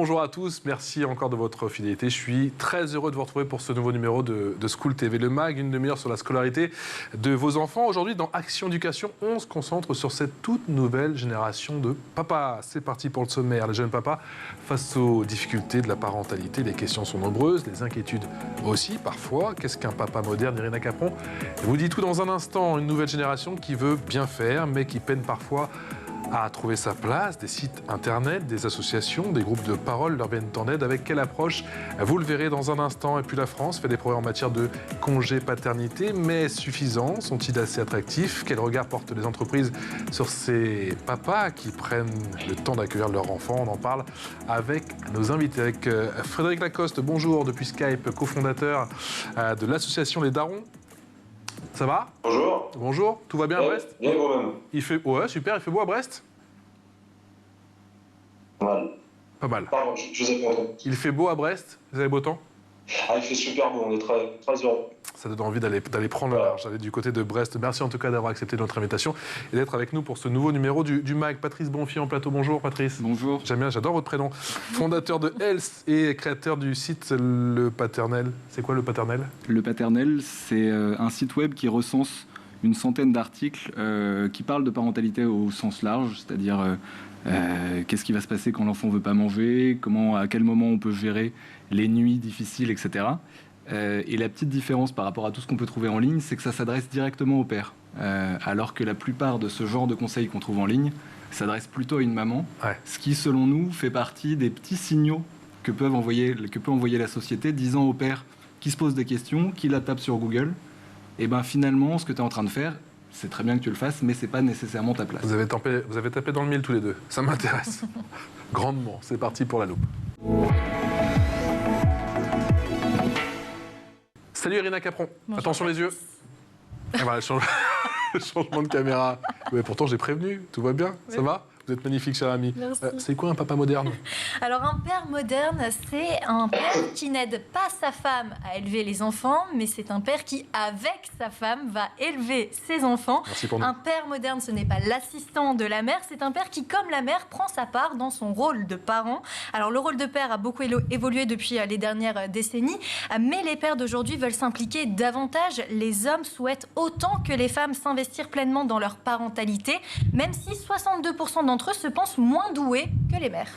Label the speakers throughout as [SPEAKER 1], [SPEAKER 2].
[SPEAKER 1] Bonjour à tous, merci encore de votre fidélité. Je suis très heureux de vous retrouver pour ce nouveau numéro de School TV, le mag, une demi-heure sur la scolarité de vos enfants. Aujourd'hui, dans Action Éducation, on se concentre sur cette toute nouvelle génération de papas. C'est parti pour le sommaire. Les jeunes papas, face aux difficultés de la parentalité, les questions sont nombreuses, les inquiétudes aussi parfois. Qu'est-ce qu'un papa moderne, Irina Capron vous dit tout dans un instant. Une nouvelle génération qui veut bien faire, mais qui peine parfois à trouver sa place. Des sites internet, des associations, des groupes de parole leur viennent en aide. Avec quelle approche? Vous le verrez dans un instant. Et puis la France fait des progrès en matière de congé paternité, mais suffisants? Sont-ils assez attractifs? Quel regard portent les entreprises sur ces papas qui prennent le temps d'accueillir leurs enfants? On en parle avec nos invités, avec Frédéric Lacoste, bonjour, depuis Skype, cofondateur de l'association Les Darons. Ça va?
[SPEAKER 2] Bonjour.
[SPEAKER 1] Bonjour, tout va bien à Brest?
[SPEAKER 2] Bien vous-même.
[SPEAKER 1] Il fait... Ouais, super, il fait beau à Brest?
[SPEAKER 2] Mal.
[SPEAKER 1] Pas mal.
[SPEAKER 2] Pardon, je vous ai pas entendu.
[SPEAKER 1] Il fait beau à Brest? Vous avez beau temps?
[SPEAKER 2] Ah, il fait super beau, on est très, très heureux.
[SPEAKER 1] Ça donne envie d'aller prendre le large, d'aller du côté de Brest. Merci en tout cas d'avoir accepté notre invitation et d'être avec nous pour ce nouveau numéro du MAG. Patrice Bonfi en plateau, bonjour Patrice.
[SPEAKER 3] Bonjour.
[SPEAKER 1] J'aime bien, j'adore votre prénom. Fondateur de Health et créateur du site Le Paternel. C'est quoi Le Paternel?
[SPEAKER 3] Le Paternel, c'est un site web qui recense une centaine d'articles qui parlent de parentalité au sens large, c'est-à-dire qu'est-ce qui va se passer quand l'enfant ne veut pas manger, à quel moment on peut gérer les nuits difficiles, etc. Et la petite différence par rapport à tout ce qu'on peut trouver en ligne, c'est que ça s'adresse directement au père. Alors que la plupart de ce genre de conseils qu'on trouve en ligne s'adresse plutôt à une maman, ce qui, selon nous, fait partie des petits signaux que peut envoyer la société, disant au père qui se pose des questions, qui la tape sur Google, et bien finalement, ce que tu es en train de faire, c'est très bien que tu le fasses, mais c'est pas nécessairement ta place.
[SPEAKER 1] Vous avez tapé dans le mille tous les deux. Ça m'intéresse. Grandement. C'est parti pour la loupe. Salut Irina Capron.
[SPEAKER 4] Bonjour,
[SPEAKER 1] attention les yeux. Ah bah, changement de caméra. Ouais, pourtant j'ai prévenu. Tout va bien? Ça va? Vous êtes magnifique, cher ami. C'est quoi un papa moderne?
[SPEAKER 4] Alors, un père moderne, c'est un père qui n'aide pas sa femme à élever les enfants, mais c'est un père qui, avec sa femme, va élever ses enfants.
[SPEAKER 1] Merci pour nous.
[SPEAKER 4] Un père moderne, ce n'est pas l'assistant de la mère, c'est un père qui, comme la mère, prend sa part dans son rôle de parent. Alors, le rôle de père a beaucoup évolué depuis les dernières décennies, mais les pères d'aujourd'hui veulent s'impliquer davantage. Les hommes souhaitent autant que les femmes s'investir pleinement dans leur parentalité, même si 62% d'entre eux se pensent moins doués que les mères.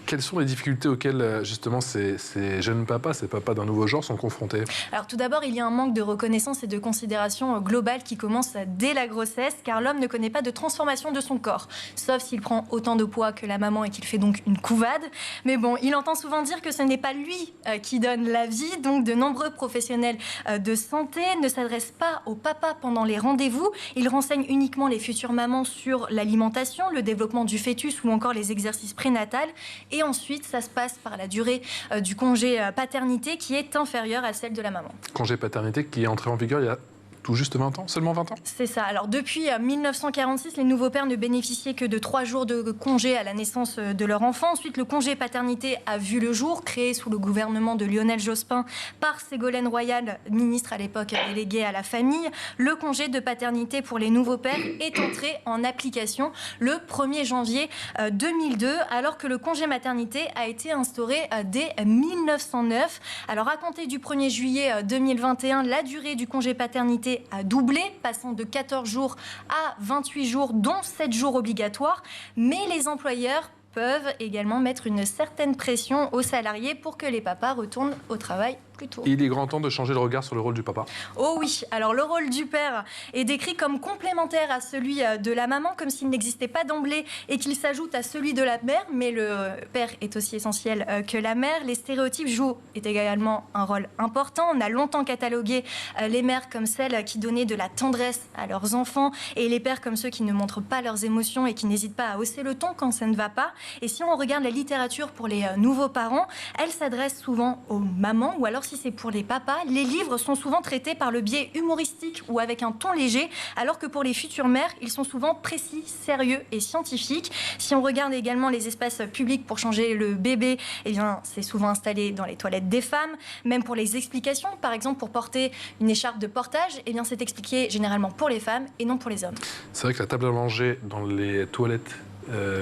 [SPEAKER 1] Quelles sont les difficultés auxquelles justement ces jeunes papas, ces papas d'un nouveau genre sont confrontés?
[SPEAKER 4] Alors tout d'abord, il y a un manque de reconnaissance et de considération globale qui commence dès la grossesse, car l'homme ne connaît pas de transformation de son corps, sauf s'il prend autant de poids que la maman et qu'il fait donc une couvade. Mais bon, il entend souvent dire que ce n'est pas lui qui donne la vie, donc de nombreux professionnels de santé ne s'adressent pas aux papas pendant les rendez-vous. Ils renseignent uniquement les futures mamans sur l'alimentation, le développement du fœtus ou encore les exercices prénatals. Et ensuite, ça se passe par la durée du congé paternité qui est inférieure à celle de la maman.
[SPEAKER 1] Congé paternité qui est entré en vigueur il y a tout juste 20 ans, seulement 20 ans?
[SPEAKER 4] C'est ça. Alors depuis 1946, les nouveaux pères ne bénéficiaient que de 3 jours de congé à la naissance de leur enfant. Ensuite, le congé paternité a vu le jour, créé sous le gouvernement de Lionel Jospin par Ségolène Royal, ministre à l'époque déléguée à la famille. Le congé de paternité pour les nouveaux pères est entré en application le 1er janvier 2002, alors que le congé maternité a été instauré dès 1909. Alors à compter du 1er juillet 2021, la durée du congé paternité a doublé, passant de 14 jours à 28 jours, dont 7 jours obligatoires. Mais les employeurs peuvent également mettre une certaine pression aux salariés pour que les papas retournent au travail plus tôt.
[SPEAKER 1] Il est grand temps de changer le regard sur le rôle du papa.
[SPEAKER 4] Oh oui, alors le rôle du père est décrit comme complémentaire à celui de la maman, comme s'il n'existait pas d'emblée et qu'il s'ajoute à celui de la mère, mais le père est aussi essentiel que la mère. Les stéréotypes jouent également un rôle important. On a longtemps catalogué les mères comme celles qui donnaient de la tendresse à leurs enfants et les pères comme ceux qui ne montrent pas leurs émotions et qui n'hésitent pas à hausser le ton quand ça ne va pas. Et si on regarde la littérature pour les nouveaux parents, elle s'adresse souvent aux mamans, ou alors si c'est pour les papas, les livres sont souvent traités par le biais humoristique ou avec un ton léger, alors que pour les futures mères, ils sont souvent précis, sérieux et scientifiques. Si on regarde également les espaces publics pour changer le bébé, eh bien, c'est souvent installé dans les toilettes des femmes. Même pour les explications, par exemple pour porter une écharpe de portage, eh bien, c'est expliqué généralement pour les femmes et non pour les hommes.
[SPEAKER 1] C'est vrai que la table à manger dans les toilettes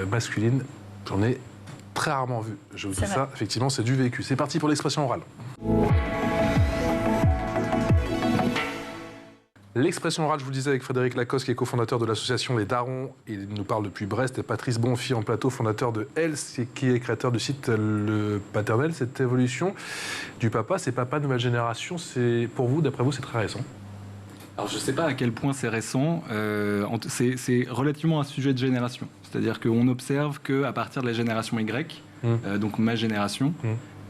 [SPEAKER 1] masculines, j'en ai très rarement vu. Je vous dis
[SPEAKER 4] C'est
[SPEAKER 1] ça, effectivement, c'est du vécu. C'est parti pour l'expression orale. L'expression orale, je vous le disais, avec Frédéric Lacoste, qui est cofondateur de l'association Les Darons. Il nous parle depuis Brest. Et Patrice Bonfi en plateau, fondateur de Else, qui est créateur du site Le Paternel. Cette évolution du papa, c'est papa nouvelle génération. C'est, pour vous, d'après vous, c'est très récent?
[SPEAKER 3] Alors je ne sais pas à quel point c'est récent. C'est relativement un sujet de génération. C'est-à-dire qu'on observe qu'à partir de la génération Y, donc ma génération,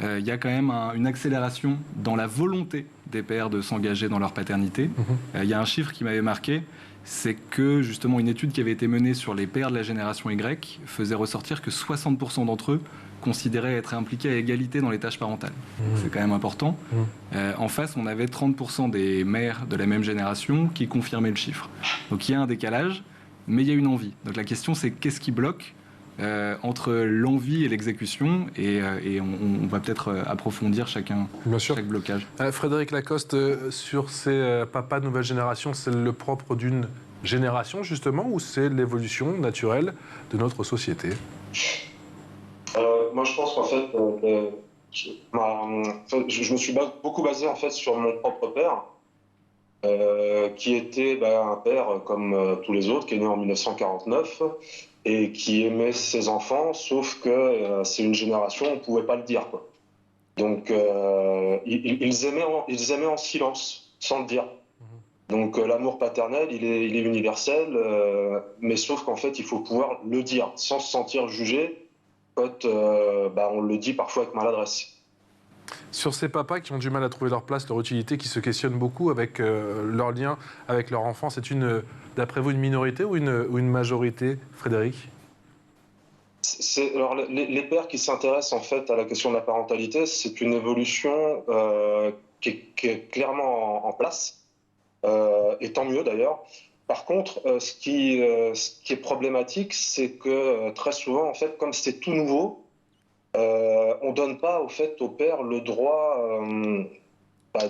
[SPEAKER 3] il y a quand même une accélération dans la volonté des pères de s'engager dans leur paternité. Il y a un chiffre qui m'avait marqué, c'est que justement une étude qui avait été menée sur les pères de la génération Y faisait ressortir que 60% d'entre eux considéraient être impliqués à égalité dans les tâches parentales. C'est quand même important. En face, on avait 30% des mères de la même génération qui confirmaient le chiffre. Donc il y a un décalage, mais il y a une envie. Donc la question, c'est qu'est-ce qui bloque entre l'envie et l'exécution, et on va peut-être approfondir chaque blocage.
[SPEAKER 1] Frédéric Lacoste, sur ces papas de nouvelle génération, c'est le propre d'une génération justement, ou c'est l'évolution naturelle de notre société?
[SPEAKER 2] Moi, je pense qu'en fait, je me suis beaucoup basé en fait sur mon propre père, qui était un père comme tous les autres, qui est né en 1949 et qui aimait ses enfants, sauf que c'est une génération, on ne pouvait pas le dire, quoi. Donc, ils aimaient en silence, sans le dire. Donc, l'amour paternel, il est universel, mais sauf qu'en fait, il faut pouvoir le dire, sans se sentir jugé, quand on le dit parfois avec maladresse.
[SPEAKER 1] Sur ces papas qui ont du mal à trouver leur place, leur utilité, qui se questionnent beaucoup avec leur lien avec leur enfant, c'est d'après vous, une minorité ou une majorité, Frédéric?
[SPEAKER 2] Alors, les pères qui s'intéressent en fait à la question de la parentalité, c'est une évolution qui est clairement en place, et tant mieux d'ailleurs. Par contre, ce qui est problématique, c'est que très souvent, en fait, comme c'est tout nouveau, on ne donne pas au fait au père le droit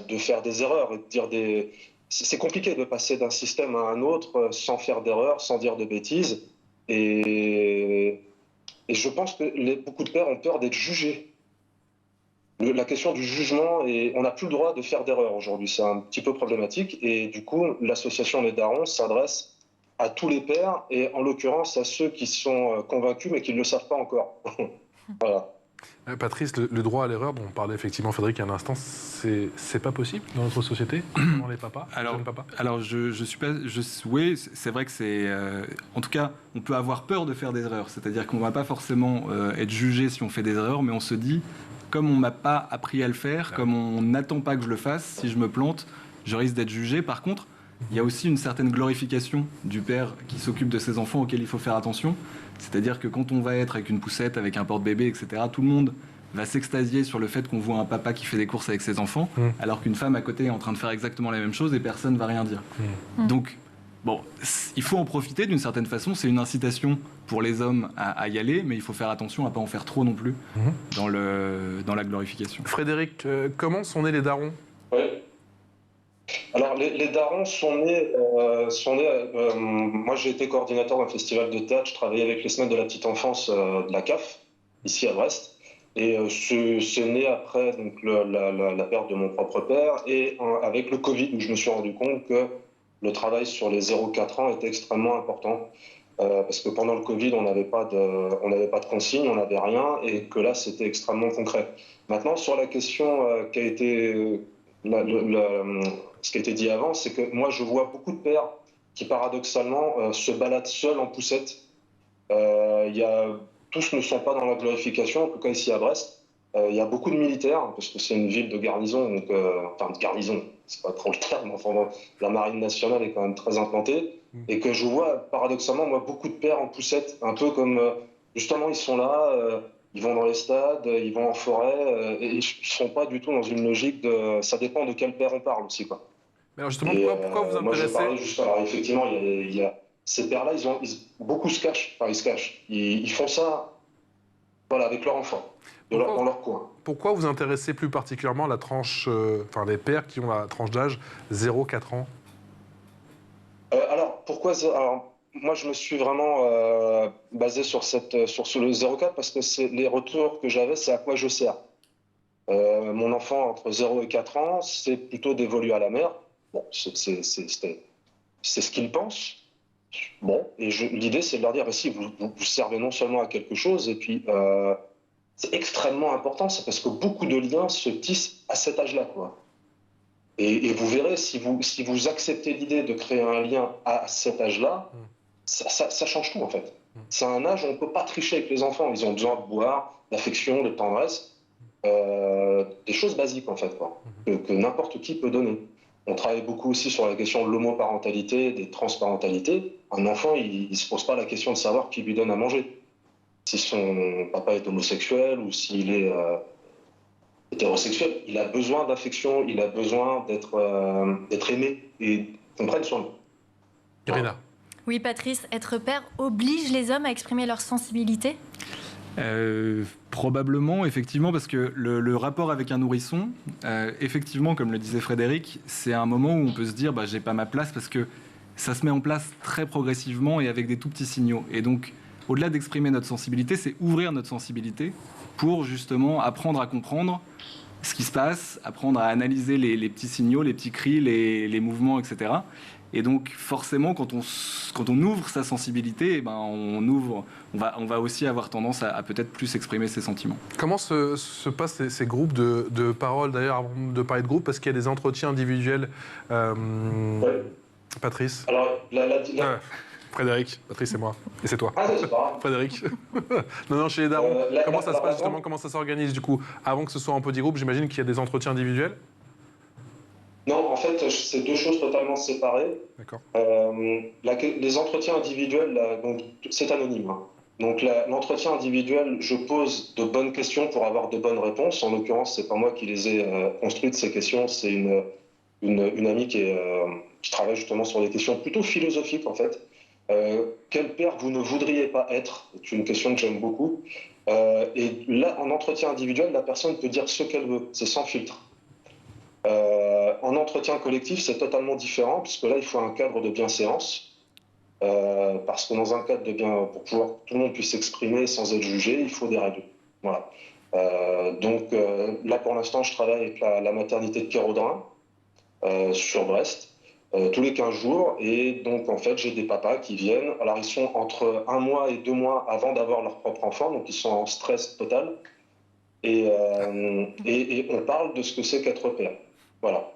[SPEAKER 2] de faire des erreurs et de dire des. C'est compliqué de passer d'un système à un autre sans faire d'erreurs, sans dire de bêtises. Et je pense que beaucoup de pères ont peur d'être jugés. La question du jugement, on n'a plus le droit de faire d'erreurs aujourd'hui. C'est un petit peu problématique. Et du coup, l'association Les Darons s'adresse à tous les pères, et en l'occurrence à ceux qui sont convaincus mais qui ne le savent pas encore. Voilà.
[SPEAKER 1] Patrice, le droit à l'erreur dont parlait effectivement Frédéric il y a un instant, c'est pas possible dans notre société, dans les papas, jeunes papas?
[SPEAKER 3] Alors je suis pas, oui, c'est vrai que c'est, en tout cas, on peut avoir peur de faire des erreurs. C'est-à-dire qu'on va pas forcément être jugé si on fait des erreurs, mais on se dit, comme on m'a pas appris à le faire, comme on n'attend pas que je le fasse, si je me plante, je risque d'être jugé. Par contre, il y a aussi une certaine glorification du père qui s'occupe de ses enfants auquel il faut faire attention. C'est-à-dire que quand on va être avec une poussette, avec un porte-bébé, etc., tout le monde va s'extasier sur le fait qu'on voit un papa qui fait des courses avec ses enfants, alors qu'une femme à côté est en train de faire exactement la même chose et personne ne va rien dire. Donc, bon, il faut en profiter d'une certaine façon. C'est une incitation pour les hommes à y aller, mais il faut faire attention à ne pas en faire trop non plus dans la glorification.
[SPEAKER 1] Frédéric, comment sont nés les Darons?
[SPEAKER 2] Alors, les Darons sont nés. Moi, j'ai été coordinateur d'un festival de théâtre. Je travaillais avec les semaines de la petite enfance de la CAF, ici à Brest. Et c'est né après donc, la perte de mon propre père, et avec le Covid, où je me suis rendu compte que le travail sur les 0-4 ans était extrêmement important. Parce que pendant le Covid, on n'avait pas de consignes, on n'avait rien, et que là, c'était extrêmement concret. Maintenant, sur la question qui a été. Ce qui a été dit avant, c'est que moi, je vois beaucoup de pères qui, paradoxalement, se baladent seuls en poussette. Tous ne sont pas dans la glorification, en tout cas ici à Brest. Il y a beaucoup de militaires, parce que c'est une ville de garnison, donc, enfin de garnison, c'est pas trop le terme, enfin, la marine nationale est quand même très implantée, et que je vois, paradoxalement, moi, beaucoup de pères en poussette, un peu comme, justement, ils sont là, ils vont dans les stades, ils vont en forêt, et ils ne sont pas du tout dans une logique de... Ça dépend de quel père on parle aussi, quoi.
[SPEAKER 1] Mais alors justement, pourquoi vous intéressez?
[SPEAKER 2] Moi, je parlais juste... Alors, effectivement, il y a ces pères-là, beaucoup se cachent. Enfin, ils se cachent. Ils font ça, voilà, avec leur enfant, dans leur coin.
[SPEAKER 1] Pourquoi vous intéressez plus particulièrement la tranche, les pères qui ont la tranche d'âge 0-4 ans?
[SPEAKER 2] Alors, pourquoi... Alors, moi, je me suis vraiment basé sur le 0,4 parce que les retours que j'avais, c'est à quoi je sers. Mon enfant entre 0 et 4 ans, c'est plutôt d'évoluer à la mer. Bon, c'est ce qu'il pense. Bon, et l'idée, c'est de leur dire, si vous servez non seulement à quelque chose, et puis c'est extrêmement important, c'est parce que beaucoup de liens se tissent à cet âge-là, quoi. Et vous verrez, si vous acceptez l'idée de créer un lien à cet âge-là, ça change tout, en fait. C'est un âge où on ne peut pas tricher avec les enfants. Ils ont besoin de boire, d'affection, de tendresse, des choses basiques, en fait, quoi, que n'importe qui peut donner. On travaille beaucoup aussi sur la question de l'homoparentalité, des transparentalités. Un enfant, il ne se pose pas la question de savoir qui lui donne à manger. Si son papa est homosexuel ou s'il est hétérosexuel, il a besoin d'affection, il a besoin d'être aimé et qu'on prenne soin de lui.
[SPEAKER 1] Irina.
[SPEAKER 4] Oui, Patrice, être père oblige les hommes à exprimer leur sensibilité ?
[SPEAKER 3] Probablement, effectivement, parce que le rapport avec un nourrisson, effectivement, comme le disait Frédéric, c'est un moment où on peut se dire j'ai pas ma place, parce que ça se met en place très progressivement et avec des tout petits signaux. Et donc, au-delà d'exprimer notre sensibilité, c'est ouvrir notre sensibilité pour justement apprendre à comprendre ce qui se passe, apprendre à analyser les petits signaux, les petits cris, les mouvements, etc. Et donc, forcément, quand on ouvre sa sensibilité, on va aussi avoir tendance à peut-être plus exprimer ses sentiments.
[SPEAKER 1] Comment se passent ces groupes de parole, d'ailleurs, avant de parler de groupe, parce qu'il y a des entretiens individuels
[SPEAKER 2] Ouais.
[SPEAKER 1] Patrice.
[SPEAKER 2] Alors,
[SPEAKER 1] Frédéric, Patrice, c'est moi. Et c'est toi.
[SPEAKER 2] Ah, c'est pas.
[SPEAKER 1] Frédéric. non, chez les darons. Comment ça se passe, justement? Comment ça s'organise, du coup? Avant que ce soit en petit groupe, j'imagine qu'il y a des entretiens individuels?
[SPEAKER 2] Non, en fait, c'est deux choses totalement séparées.
[SPEAKER 1] D'accord.
[SPEAKER 2] Les entretiens individuels, donc, c'est anonyme. Hein. Donc, l'entretien individuel, je pose de bonnes questions pour avoir de bonnes réponses. En l'occurrence, c'est pas moi qui les ai construites, ces questions. C'est une amie qui travaille justement sur des questions plutôt philosophiques, en fait. Quel père vous ne voudriez pas être? C'est une question que j'aime beaucoup. Et là, en entretien individuel, la personne peut dire ce qu'elle veut. C'est sans filtre. En entretien collectif, c'est totalement différent, puisque là, il faut un cadre de bienséance. Parce que dans un cadre de pour pouvoir que tout le monde puisse s'exprimer sans être jugé, il faut des règles. Voilà. Donc là, pour l'instant, je travaille avec la maternité de Kéraudrin, sur Brest, tous les 15 jours. Et donc, en fait, j'ai des papas qui viennent. Alors, ils sont entre 1 mois et 2 mois avant d'avoir leur propre enfant, donc ils sont en stress total. Et on parle de ce que c'est qu'être père. Voilà.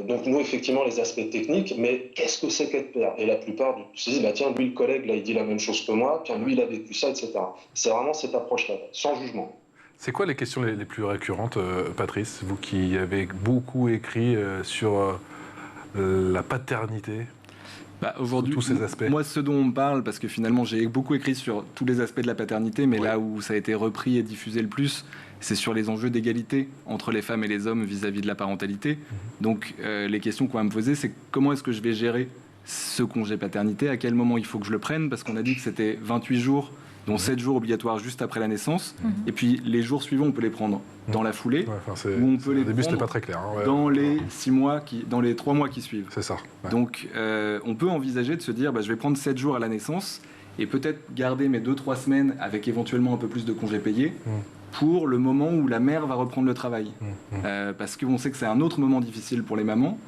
[SPEAKER 2] Donc nous, effectivement, les aspects techniques, mais qu'est-ce que c'est qu'être père? Et la plupart se disent, tiens, lui, le collègue, là, il dit la même chose que moi, tiens, lui, il a vécu ça, etc. C'est vraiment cette approche-là, sans jugement.
[SPEAKER 1] C'est quoi les questions les plus récurrentes, Patrice, vous qui avez beaucoup écrit sur la paternité?
[SPEAKER 3] Aujourd'hui,
[SPEAKER 1] tous ces aspects.
[SPEAKER 3] Moi, ce dont on parle, parce que finalement, j'ai beaucoup écrit sur tous les aspects de la paternité, mais là où ça a été repris et diffusé le plus, c'est sur les enjeux d'égalité entre les femmes et les hommes vis-à-vis de la parentalité. Donc, les questions qu'on va me poser, c'est comment est-ce que je vais gérer ce congé paternité, à quel moment il faut que je le prenne, parce qu'on a dit que c'était 28 jours, dont 7 jours obligatoires juste après la naissance, et puis les jours suivants, on peut les prendre dans la foulée, ou on peut les
[SPEAKER 1] début, c'était
[SPEAKER 3] prendre
[SPEAKER 1] pas très clair, hein,
[SPEAKER 3] dans les 6 mois, dans les 3 mois qui suivent.
[SPEAKER 1] C'est ça. Ouais.
[SPEAKER 3] Donc, on peut envisager de se dire, je vais prendre 7 jours à la naissance, et peut-être garder mes 2-3 semaines avec éventuellement un peu plus de congés payés, pour le moment où la mère va reprendre le travail. Parce qu'on sait que c'est un autre moment difficile pour les mamans,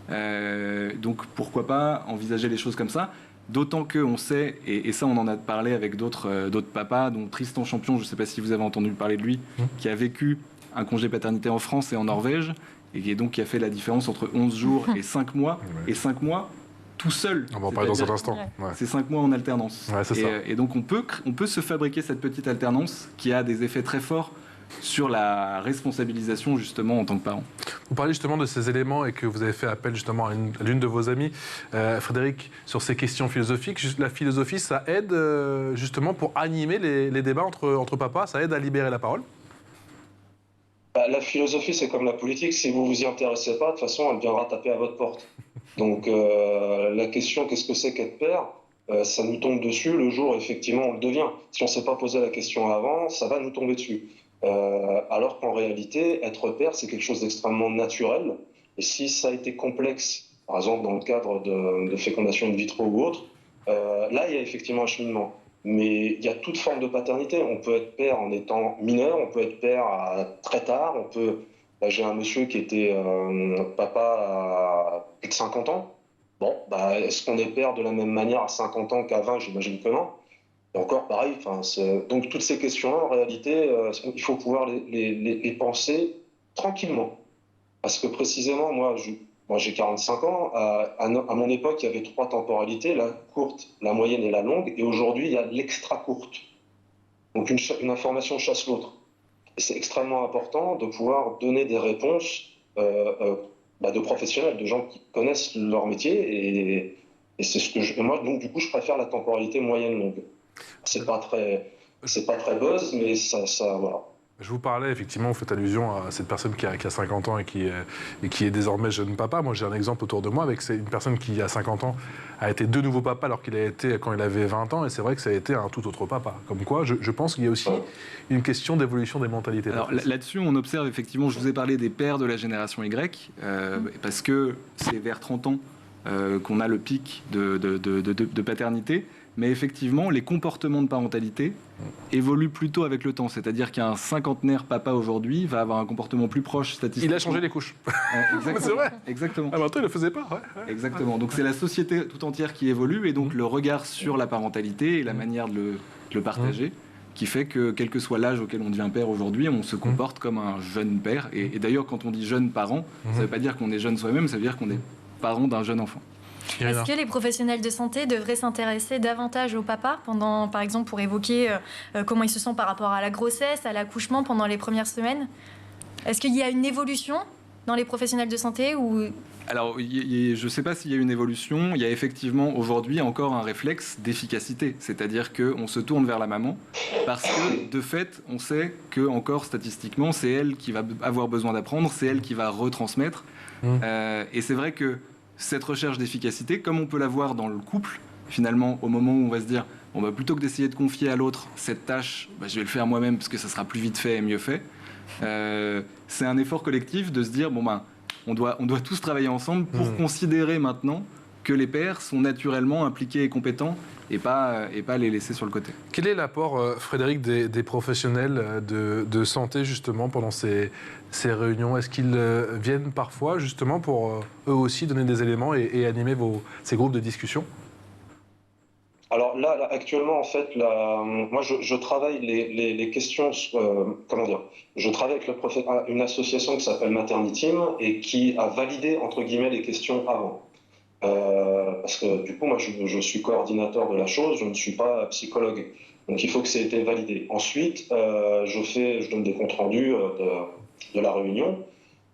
[SPEAKER 3] donc pourquoi pas envisager les choses comme ça. D'autant qu'on sait, et ça on en a parlé avec d'autres papas, dont Tristan Champion, je ne sais pas si vous avez entendu parler de lui, qui a vécu un congé paternité en France et en Norvège, et qui a fait la différence entre 11 jours et 5 mois, et 5 mois tout seul.
[SPEAKER 1] On va en parler dans un instant. Ouais.
[SPEAKER 3] C'est 5 mois en alternance.
[SPEAKER 1] Ouais, c'est ça.
[SPEAKER 3] Et donc on peut se fabriquer cette petite alternance qui a des effets très forts sur la responsabilisation justement en tant que parent.
[SPEAKER 1] Vous parlez justement de ces éléments et que vous avez fait appel justement à l'une de vos amies, Frédéric, sur ces questions philosophiques. La philosophie, ça aide justement pour animer les débats entre papas, ça aide à libérer la parole?
[SPEAKER 2] La philosophie, c'est comme la politique. Si vous vous y intéressez pas, de toute façon, elle viendra taper à votre porte. Donc la question, qu'est-ce que c'est qu'être père? Ça nous tombe dessus le jour, effectivement, on le devient. Si on ne s'est pas posé la question avant, ça va nous tomber dessus. Alors qu'en réalité, être père, c'est quelque chose d'extrêmement naturel. Et si ça a été complexe, par exemple dans le cadre de fécondation in vitro ou autre, là, il y a effectivement un cheminement. Mais il y a toute forme de paternité. On peut être père en étant mineur, on peut être père très tard. Là, j'ai un monsieur qui était papa à plus de 50 ans. Bon, est-ce qu'on est père de la même manière à 50 ans qu'à 20? J'imagine que non. Et encore pareil. Donc toutes ces questions-là, en réalité, il faut pouvoir les penser tranquillement. Parce que précisément, moi j'ai 45 ans. À mon époque, il y avait 3 temporalités, la courte, la moyenne et la longue. Et aujourd'hui, il y a l'extra courte. Donc une information chasse l'autre. Et c'est extrêmement important de pouvoir donner des réponses de professionnels, de gens qui connaissent leur métier. Et c'est ce que moi, donc du coup, je préfère la temporalité moyenne-longue. C'est pas très buzz, mais ça voilà.
[SPEAKER 1] Je vous parlais, effectivement, vous faites allusion à cette personne qui a 50 ans et qui est désormais jeune papa. Moi, j'ai un exemple autour de moi avec une personne qui, à 50 ans, a été de nouveau papa alors qu'il a été quand il avait 20 ans. Et c'est vrai que ça a été un tout autre papa. Comme quoi, je pense qu'il y a aussi une question d'évolution des mentalités.
[SPEAKER 3] Alors là-dessus, on observe effectivement, je vous ai parlé des pères de la génération Y, parce que c'est vers 30 ans qu'on a le pic de paternité. Mais effectivement, les comportements de parentalité évoluent plutôt avec le temps. C'est-à-dire qu'un cinquantenaire papa aujourd'hui va avoir un comportement plus proche statistiquement.
[SPEAKER 1] Il a changé les couches.
[SPEAKER 3] Exactement.
[SPEAKER 1] C'est vrai.
[SPEAKER 3] Exactement.
[SPEAKER 1] Ah, maintenant, il ne le faisait pas. Ouais.
[SPEAKER 3] Exactement. Donc c'est la société tout entière qui évolue et donc le regard sur la parentalité et la manière de le partager qui fait que, quel que soit l'âge auquel on devient père aujourd'hui, on se comporte comme un jeune père. Et d'ailleurs, quand on dit jeune parent, ça ne veut pas dire qu'on est jeune soi-même, ça veut dire qu'on est parent d'un jeune enfant.
[SPEAKER 4] Est-ce que les professionnels de santé devraient s'intéresser davantage au papa par exemple, pour évoquer comment il se sent par rapport à la grossesse, à l'accouchement pendant les premières semaines? Est-ce qu'il y a une évolution dans les professionnels de santé ou...
[SPEAKER 3] Alors, je ne sais pas s'il y a une évolution. Il y a effectivement aujourd'hui encore un réflexe d'efficacité. C'est-à-dire qu'on se tourne vers la maman parce que, de fait, on sait que, encore statistiquement, c'est elle qui va avoir besoin d'apprendre, c'est elle qui va retransmettre. Et c'est vrai que cette recherche d'efficacité, comme on peut la voir dans le couple, finalement, au moment où on va se dire plutôt que d'essayer de confier à l'autre cette tâche, je vais le faire moi-même parce que ça sera plus vite fait et mieux fait. C'est un effort collectif de se dire on doit tous travailler ensemble pour considérer maintenant que les pères sont naturellement impliqués et compétents et pas les laisser sur le côté.
[SPEAKER 1] Quel est l'apport, Frédéric, des professionnels de santé justement pendant ces réunions? Est-ce qu'ils viennent parfois justement pour eux aussi donner des éléments et animer ces groupes de discussion?
[SPEAKER 2] Alors là, actuellement, en fait, moi, je travaille les questions. Je travaille avec une association qui s'appelle Materniteam et qui a validé entre guillemets les questions avant. Parce que du coup, moi, je suis coordinateur de la chose, je ne suis pas psychologue. Donc, il faut que ça ait été validé. Ensuite, je donne des comptes rendus de la réunion.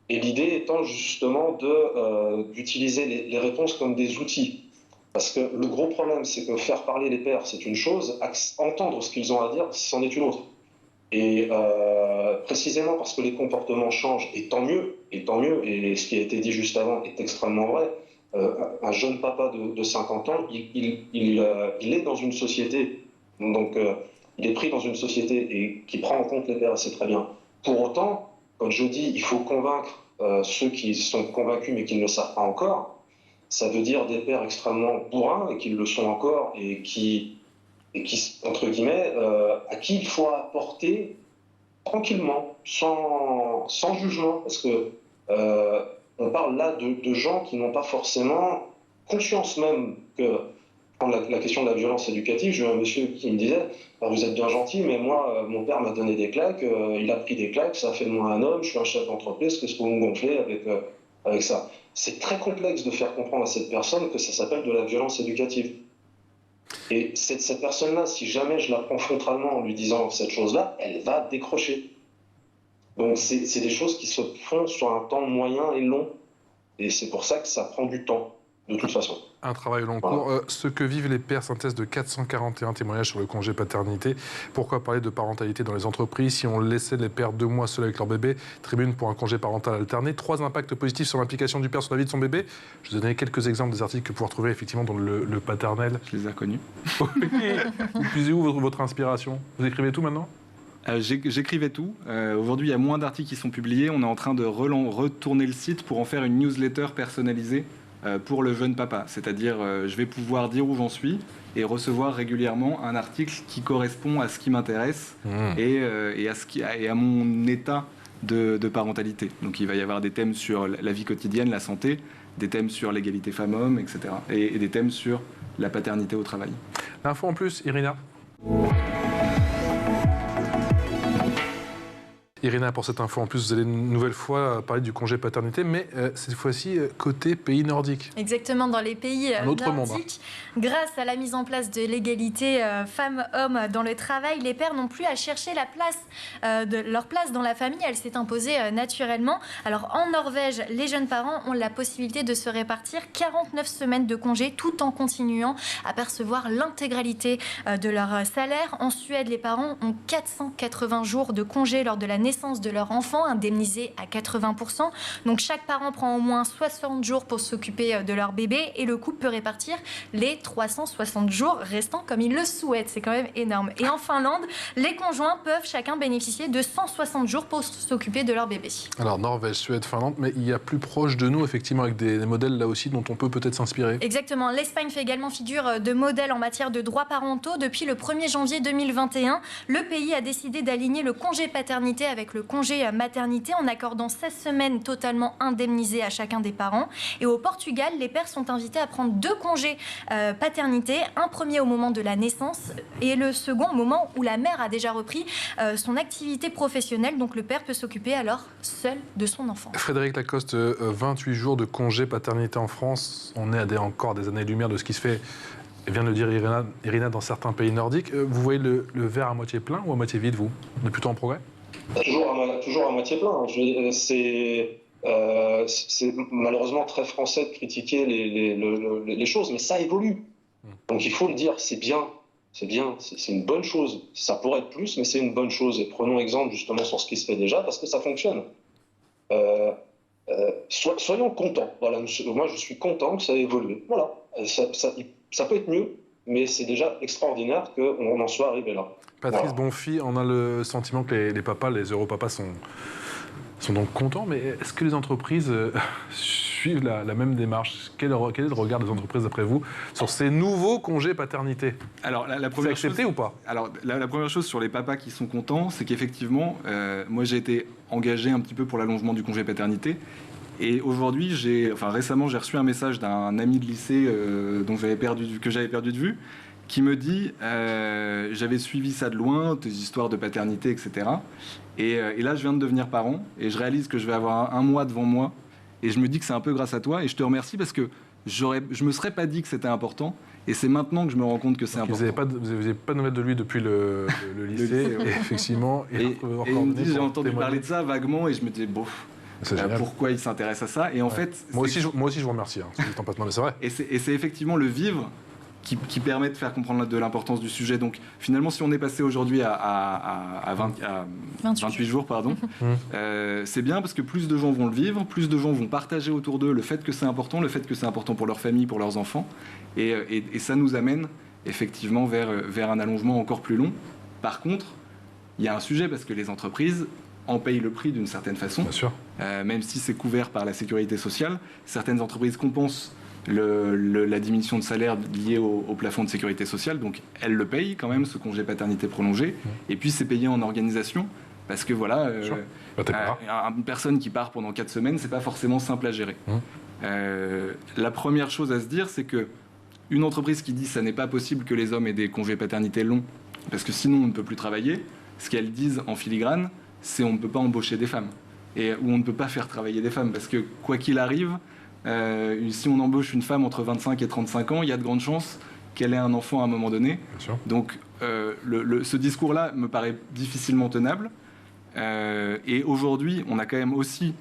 [SPEAKER 2] Et l'idée étant justement d'utiliser les réponses comme des outils. Parce que le gros problème, c'est que faire parler les pères, c'est une chose, entendre ce qu'ils ont à dire, c'en est une autre. Et précisément parce que les comportements changent, et tant mieux, et ce qui a été dit juste avant est extrêmement vrai, un jeune papa de 50 ans, il est dans une société, donc il est pris dans une société et qui prend en compte les pères, c'est très bien. Pour autant, comme je dis, il faut convaincre ceux qui sont convaincus mais qui ne le savent pas encore. Ça veut dire des pères extrêmement bourrins et qui le sont encore et qui entre guillemets, à qui il faut apporter tranquillement, sans jugement, parce que on parle là de gens qui n'ont pas forcément conscience même que, quand la question de la violence éducative, j'ai eu un monsieur qui me disait vous êtes bien gentil, mais moi, mon père m'a donné des claques, il a pris des claques, ça a fait de moi un homme, je suis un chef d'entreprise, qu'est-ce que vous me gonflez avec ça? C'est très complexe de faire comprendre à cette personne que ça s'appelle de la violence éducative. Et cette personne-là, si jamais je la prends frontalement en lui disant cette chose-là, elle va décrocher. Donc c'est des choses qui se font sur un temps moyen et long. Et c'est pour ça que ça prend du temps, de toute façon.
[SPEAKER 1] Un travail long cours. Ce que vivent les pères, synthèse de 441 témoignages sur le congé paternité. Pourquoi parler de parentalité dans les entreprises si on laissait les pères 2 mois seuls avec leur bébé? Tribune pour un congé parental alterné. 3 impacts positifs sur l'implication du père sur la vie de son bébé. Je vais donner quelques exemples des articles que vous pouvez retrouver effectivement dans le paternel.
[SPEAKER 3] Je les ai connus.
[SPEAKER 1] Vous puisez où votre inspiration? Vous écrivez tout maintenant?
[SPEAKER 3] J'écrivais tout. Aujourd'hui, il y a moins d'articles qui sont publiés. On est en train de retourner le site pour en faire une newsletter personnalisée pour le jeune papa. C'est-à-dire, je vais pouvoir dire où j'en suis et recevoir régulièrement un article qui correspond à ce qui m'intéresse et à mon état de parentalité. Donc il va y avoir des thèmes sur la vie quotidienne, la santé, des thèmes sur l'égalité femmes-hommes, etc. Et des thèmes sur la paternité au travail.
[SPEAKER 1] L'info en plus, Irina. Irina, pour cette info en plus, vous allez une nouvelle fois parler du congé paternité, mais cette fois-ci côté pays nordiques.
[SPEAKER 4] Exactement, dans les pays nordiques, grâce à la mise en place de l'égalité femmes-hommes dans le travail, les pères n'ont plus à chercher leur place dans la famille, elle s'est imposée naturellement. Alors en Norvège, les jeunes parents ont la possibilité de se répartir 49 semaines de congé tout en continuant à percevoir l'intégralité de leur salaire. En Suède, les parents ont 480 jours de congé lors de la naissance de leur enfant, indemnisé à 80%. Donc chaque parent prend au moins 60 jours pour s'occuper de leur bébé et le couple peut répartir les 360 jours restants comme il le souhaite. C'est quand même énorme. Et en Finlande, les conjoints peuvent chacun bénéficier de 160 jours pour s'occuper de leur bébé. Alors
[SPEAKER 1] Norvège, Suède, Finlande, mais il y a plus proche de nous, effectivement, avec des modèles là aussi dont on peut peut-être s'inspirer.
[SPEAKER 4] Exactement. L'Espagne fait également figure de modèle en matière de droits parentaux. Depuis le 1er janvier 2021, le pays a décidé d'aligner le congé paternité avec le congé maternité en accordant 16 semaines totalement indemnisées à chacun des parents. Et au Portugal, les pères sont invités à prendre 2 congés paternité, un premier au moment de la naissance et le second au moment où la mère a déjà repris son activité professionnelle. Donc le père peut s'occuper alors seul de son enfant.
[SPEAKER 1] Frédéric Lacoste, 28 jours de congé paternité en France. On est à encore des années-lumière de ce qui se fait, vient de le dire Irina, dans certains pays nordiques. Vous voyez le verre à moitié plein ou à moitié vide, vous? On est plutôt en progrès?
[SPEAKER 2] Toujours à moitié plein. C'est malheureusement très français de critiquer les choses, mais ça évolue. Donc il faut le dire, c'est bien, c'est une bonne chose. Ça pourrait être plus, mais c'est une bonne chose. Et prenons exemple justement sur ce qui se fait déjà, parce que ça fonctionne. Soyons contents. Voilà, moi je suis content que ça ait évolué. Voilà, ça peut être mieux, mais c'est déjà extraordinaire qu'on en soit arrivé là.
[SPEAKER 1] Patrice Bonfi, on a le sentiment que les papas, les europapas sont donc contents, mais est-ce que les entreprises suivent la même démarche? Quel est le regard des entreprises, d'après vous, sur ces nouveaux congés paternité?
[SPEAKER 3] Alors,
[SPEAKER 1] c'est accepté ou pas?
[SPEAKER 3] Alors, la première chose sur les papas qui sont contents, c'est qu'effectivement, moi j'ai été engagé un petit peu pour l'allongement du congé paternité. Et aujourd'hui, récemment, j'ai reçu un message d'un ami de lycée que j'avais perdu de vue, qui me dit j'avais suivi ça de loin, tes histoires de paternité, etc. Et là, je viens de devenir parent et je réalise que je vais avoir un mois devant moi. Et je me dis que c'est un peu grâce à toi. Et je te remercie parce que je me serais pas dit que c'était important. Et c'est maintenant que je me rends compte que c'est important.
[SPEAKER 1] Vous n'avez pas de nouvelles de lui depuis le lycée, et effectivement.
[SPEAKER 3] Et il me dit, j'ai entendu parler de ça vaguement et je me dis, pourquoi il s'intéresse à ça? Et en fait,
[SPEAKER 1] moi aussi, je vous remercie. Mais c'est vrai.
[SPEAKER 3] Et c'est effectivement le vivre qui permet de faire comprendre de l'importance du sujet. Donc finalement, si on est passé aujourd'hui à 28 jours, c'est bien parce que plus de gens vont le vivre, plus de gens vont partager autour d'eux le fait que c'est important pour leur famille, pour leurs enfants. Et ça nous amène effectivement vers un allongement encore plus long. Par contre, il y a un sujet parce que les entreprises en payent le prix d'une certaine façon.
[SPEAKER 1] Bien sûr.
[SPEAKER 3] Même si c'est couvert par la sécurité sociale, certaines entreprises compensent la diminution de salaire liée au plafond de sécurité sociale, donc elles le payent quand même, ce congé paternité prolongé, et puis c'est payé en organisation, parce que voilà, une personne qui part pendant 4 semaines, c'est pas forcément simple à gérer. La première chose à se dire, c'est que une entreprise qui dit ça n'est pas possible que les hommes aient des congés paternité longs, parce que sinon on ne peut plus travailler, ce qu'elles disent en filigrane, c'est on ne peut pas embaucher des femmes, ou on ne peut pas faire travailler des femmes, parce que quoi qu'il arrive, si on embauche une femme entre 25 et 35 ans, il y a de grandes chances qu'elle ait un enfant à un moment donné. Donc ce discours-là me paraît difficilement tenable. Et aujourd'hui, on a quand même aussi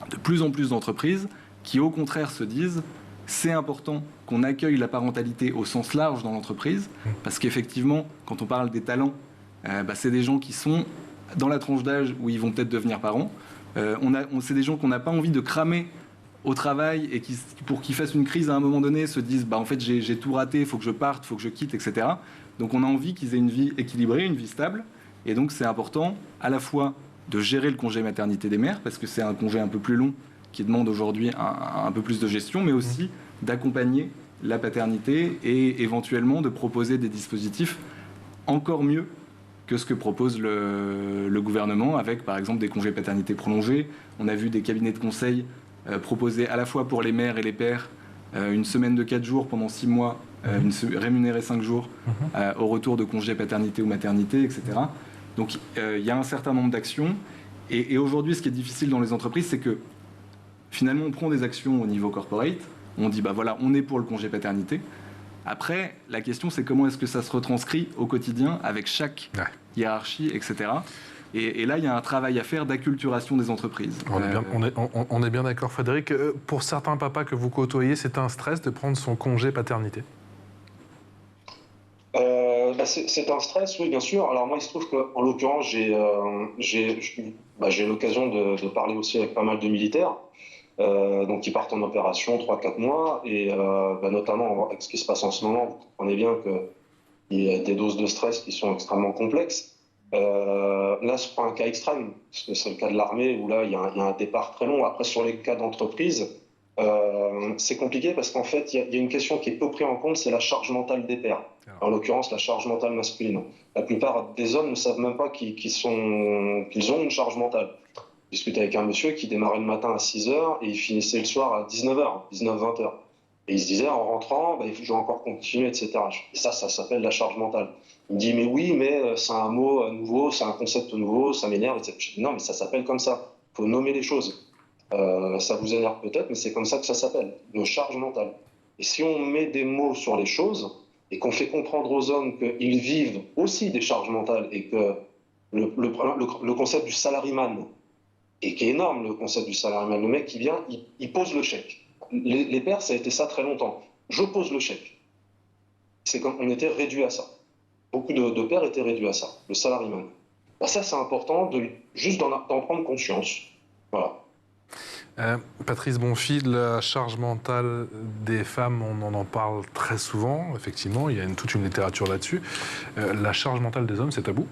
[SPEAKER 3] de plus en plus d'entreprises qui, au contraire, se disent c'est important qu'on accueille la parentalité au sens large dans l'entreprise, parce qu'effectivement, quand on parle des talents, c'est des gens qui sont dans la tranche d'âge où ils vont peut-être devenir parents. C'est des gens qu'on n'a pas envie de cramer au travail et qui, pour qu'ils fassent une crise à un moment donné, se disent en fait j'ai tout raté, il faut que je parte, il faut que je quitte, etc. Donc on a envie qu'ils aient une vie équilibrée, une vie stable. Et donc c'est important à la fois de gérer le congé maternité des mères, parce que c'est un congé un peu plus long qui demande aujourd'hui un peu plus de gestion, mais aussi d'accompagner la paternité et éventuellement de proposer des dispositifs encore mieux que ce que propose le gouvernement avec, par exemple, des congés paternité prolongés. On a vu des cabinets de conseil proposer à la fois pour les mères et les pères une semaine de 4 jours pendant 6 mois, rémunérée 5 jours, au retour de congés paternité ou maternité, etc. Donc il y a un certain nombre d'actions. Et aujourd'hui, ce qui est difficile dans les entreprises, c'est que finalement, on prend des actions au niveau corporate, on dit, bah voilà, on est pour le congé paternité. Après, la question, c'est comment est-ce que ça se retranscrit au quotidien avec chaque hiérarchie, etc. Et là, il y a un travail à faire d'acculturation des entreprises.
[SPEAKER 1] On est bien d'accord, Frédéric. Pour certains papas que vous côtoyez, c'est un stress de prendre son congé paternité?
[SPEAKER 2] C'est un stress, oui, bien sûr. Alors moi, il se trouve qu'en l'occurrence, j'ai l'occasion de parler aussi avec pas mal de militaires, donc qui partent en opération 3-4 mois, et notamment avec ce qui se passe en ce moment, vous comprenez bien qu'il y a des doses de stress qui sont extrêmement complexes. Là, je prends un cas extrême, parce que c'est le cas de l'armée, où là, il y a un départ très long. Après, sur les cas d'entreprise, c'est compliqué, parce qu'en fait, il y a une question qui est peu prise en compte, c'est la charge mentale des pères. En l'occurrence, la charge mentale masculine. La plupart des hommes ne savent même pas qu'ils ont une charge mentale. Je discutais avec un monsieur qui démarrait le matin à 6h et il finissait le soir à 19h, 19-20h. Et il se disait, en rentrant, il faut que je dois encore continuer, etc. Et ça s'appelle la charge mentale. Il me dit, mais oui, mais c'est un mot nouveau, c'est un concept nouveau, ça m'énerve, etc. Je dis, non, mais ça s'appelle comme ça. Il faut nommer les choses. Ça vous énerve peut-être, mais c'est comme ça que ça s'appelle, de charge mentale. Et si on met des mots sur les choses et qu'on fait comprendre aux hommes qu'ils vivent aussi des charges mentales et que le concept du salaryman, et qui est énorme, le concept du salariat. Le mec qui vient, il pose le chèque. Les pères, ça a été ça très longtemps. Je pose le chèque. C'est comme on était réduit à ça. Beaucoup de pères étaient réduits à ça, le salariman. Ça, c'est important juste d'en prendre conscience. Voilà.
[SPEAKER 1] Patrice Bonfils, la charge mentale des femmes, on en parle très souvent, effectivement, il y a toute une littérature là-dessus. La charge mentale des hommes, c'est tabou ?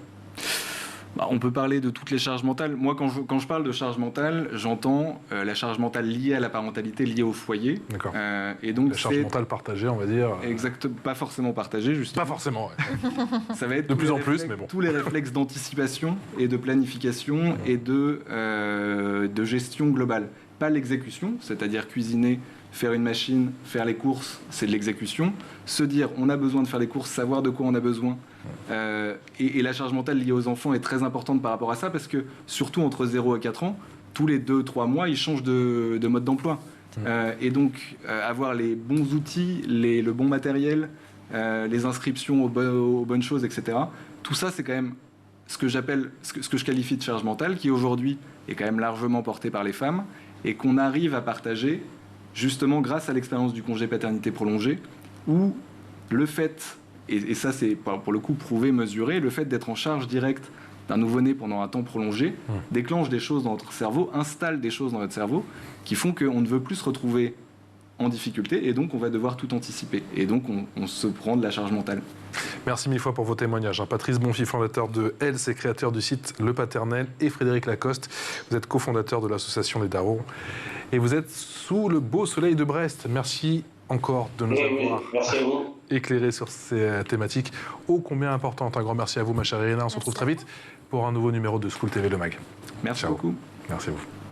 [SPEAKER 3] On peut parler de toutes les charges mentales. Moi, quand je parle de charge mentale, j'entends la charge mentale liée à la parentalité, liée au foyer.
[SPEAKER 1] D'accord.
[SPEAKER 3] Et donc,
[SPEAKER 1] la charge mentale partagée, on va dire.
[SPEAKER 3] Exactement, pas forcément partagée, justement.
[SPEAKER 1] Pas forcément, ouais.
[SPEAKER 3] Ça va être
[SPEAKER 1] de plus en plus, mais bon.
[SPEAKER 3] Tous les réflexes d'anticipation et de planification et de gestion globale. Pas l'exécution, c'est-à-dire cuisiner, faire une machine, faire les courses, c'est de l'exécution. Se dire, on a besoin de faire les courses, savoir de quoi on a besoin. Et la charge mentale liée aux enfants est très importante par rapport à ça, parce que surtout entre 0 et 4 ans, tous les 2-3 mois, ils changent de mode d'emploi. Et donc, avoir les bons outils, le bon matériel, les inscriptions aux bonnes choses, etc. Tout ça, c'est quand même ce que je qualifie de charge mentale, qui aujourd'hui est quand même largement portée par les femmes, et qu'on arrive à partager justement grâce à l'expérience du congé paternité prolongé, où le fait, et ça c'est pour le coup prouvé, mesuré, le fait d'être en charge directe d'un nouveau-né pendant un temps prolongé déclenche des choses dans notre cerveau, installe des choses dans notre cerveau qui font qu'on ne veut plus se retrouver en difficulté, et donc on va devoir tout anticiper. Et donc on se prend de la charge mentale.
[SPEAKER 1] Merci mille fois pour vos témoignages. Patrice Bonfils, fondateur de Else et créateur du site Le Paternel, et Frédéric Lacoste, vous êtes cofondateur de l'association Les Darons. Et vous êtes sous le beau soleil de Brest. Merci encore de nous avoir éclairé sur ces thématiques ô combien importantes. Un grand merci à vous, ma chère Irina. On se retrouve très vite pour un nouveau numéro de School TV Le Mag.
[SPEAKER 3] Merci beaucoup.
[SPEAKER 1] Merci à vous.